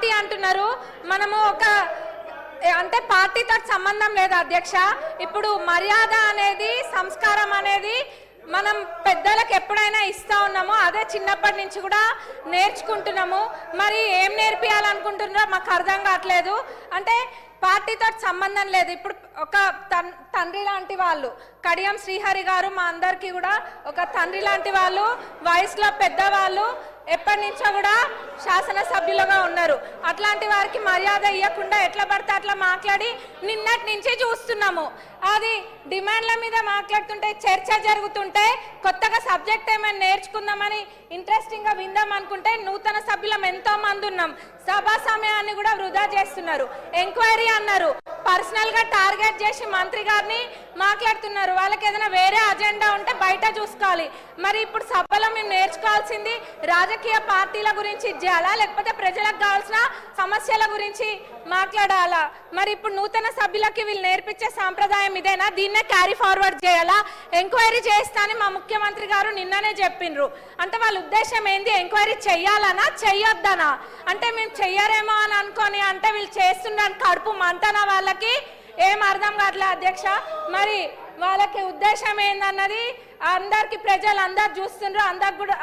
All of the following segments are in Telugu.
పార్టీ అంటున్నారు. మనము ఒక అంటే పార్టీతో సంబంధం లేదు అధ్యక్ష. ఇప్పుడు మర్యాద అనేది, సంస్కారం అనేది మనం పెద్దలకు ఎప్పుడైనా ఇస్తా ఉన్నామో అదే చిన్నప్పటి నుంచి కూడా నేర్చుకుంటున్నాము. మరి ఏం నేర్పియాలనుకుంటున్నారో మాకు అర్థం కావట్లేదు. అంటే పార్టీతో సంబంధం లేదు. ఇప్పుడు ఒక తండ్రి లాంటి వాళ్ళు కడియం శ్రీహరి గారు మా అందరికీ కూడా ఒక తండ్రి లాంటి వాళ్ళు, వయసులో పెద్దవాళ్ళు, ఎప్పటి నుంచో కూడా శాసనసభ్యులుగా ఉన్నారు. అట్లాంటి వారికి మర్యాద ఇవ్వకుండా ఎట్లా పడితే అట్లా మాట్లాడి నిన్నటి నుంచి చూస్తున్నాము. అది డిమాండ్ల మీద మాట్లాడుతుంటే, చర్చ జరుగుతుంటే, కొత్తగా సబ్జెక్ట్ ఏమైనా నేర్చుకుందామని ఇంట్రెస్టింగ్గా విందాం అనుకుంటే నూతన సభ్యులం ఎంతో మంది ఉన్నాం. సభా సమయాన్ని కూడా వృధా చేస్తున్నారు. ఎంక్వైరీ అన్నారు, పర్సనల్గా టార్గెట్ చేసి మంత్రి గారిని మాట్లాడుతున్నారు. వాళ్ళకి ఏదైనా వేరే అజెండా ఉంటే బయట చూసుకోవాలి. మరి ఇప్పుడు సభలో మేము నేర్చుకోవాల్సింది రాజకీయ పార్టీల గురించి చేయాలా, లేకపోతే ప్రజలకు కావాల్సిన సమస్యల గురించి మాట్లాడాలా? మరి ఇప్పుడు నూతన సభ్యులకి వీళ్ళు నేర్పించే సాంప్రదాయం ఇదేనా? దీన్నే క్యారీ ఫార్వర్డ్ చేయాలా? ఎంక్వైరీ చేస్తా అని మా ముఖ్యమంత్రి గారు నిన్ననే చెప్పిండ్రు. అంటే వాళ్ళ ఉద్దేశం ఏంది? ఎంక్వైరీ చెయ్యాలనా చెయ్యొద్దనా? అంటే మేము చెయ్యరేమో అని అనుకొని అంటే వీళ్ళు చేస్తున్నారు కడుపు మంటనా? వాళ్ళకి ఏం అర్థం కావట్లేదు అధ్యక్ష. మరి వాళ్ళకి ఉద్దేశం ఏందన్నది అందరికి ప్రజలు అందరు చూస్తుండ్రు,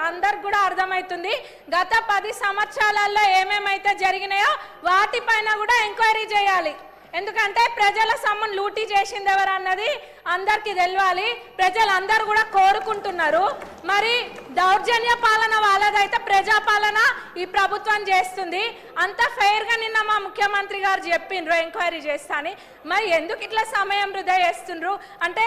అందరికి కూడా అర్థమవుతుంది. గత 10 సంవత్సరాలలో ఏమేమైతే జరిగినాయో వాటిపైన కూడా ఎంక్వైరీ చేయాలి. ఎందుకంటే ప్రజల సొమ్మును లూటీ చేసింది ఎవరు అన్నది అందరికీ తెలియాలి. ప్రజలందరూ కూడా కోరుకుంటున్నారు. మరి దౌర్జన్య పాలన వాళ్ళదైతే ప్రజాపాలన ఈ ప్రభుత్వం చేస్తుంది. అంత ఫెయిర్గా నిన్న మా ముఖ్యమంత్రి గారు చెప్పిండ్రు ఎంక్వైరీ చేస్తా అని. మరి ఎందుకు ఇట్లా సమయం వృధా చేస్తుండ్రు? అంటే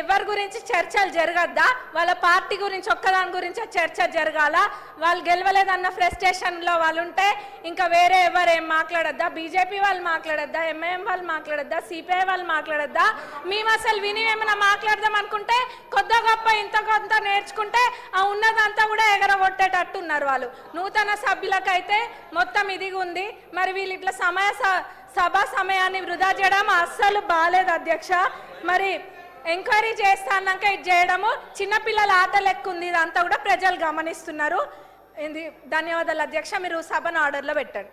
ఎవరి గురించి చర్చలు జరగద్దా? వాళ్ళ పార్టీ గురించి ఒక్కదాని గురించి చర్చ జరగాల? వాళ్ళు గెలవలేదన్న ఫ్రస్ట్రేషన్లో వాళ్ళు ఉంటే ఇంకా వేరే ఎవరు ఏం మాట్లాడద్దా? బీజేపీ వాళ్ళు మాట్లాడద్దా? ఎంఐఎం వాళ్ళు మాట్లాడద్దా? సిపిఐ వాళ్ళు మాట్లాడద్దా? మేము అసలు విని ఏమైనా మాట్లాడదాం అనుకుంటే కొద్ది గొప్ప ఇంత కొంత నేర్చుకుంటే ఆ ఉన్నదంతా కూడా ఎగరగొట్టేటట్టు ఉన్నారు వాళ్ళు. నూతన సభ్యులకైతే మొత్తం ఇది ఉంది. మరి వీళ్ళు ఇట్లా సభా సమయాన్ని వృధా చేయడం అస్సలు బాలేదు అధ్యక్ష. మరి ఎంక్వైరీ చేస్తా అన్నాక ఇది చేయడము చిన్నపిల్లల ఆట లెక్క ఉంది. ఇదంతా కూడా ప్రజలు గమనిస్తున్నారు. ధన్యవాదాలు అధ్యక్ష. మీరు సభను ఆర్డర్లో పెట్టండి.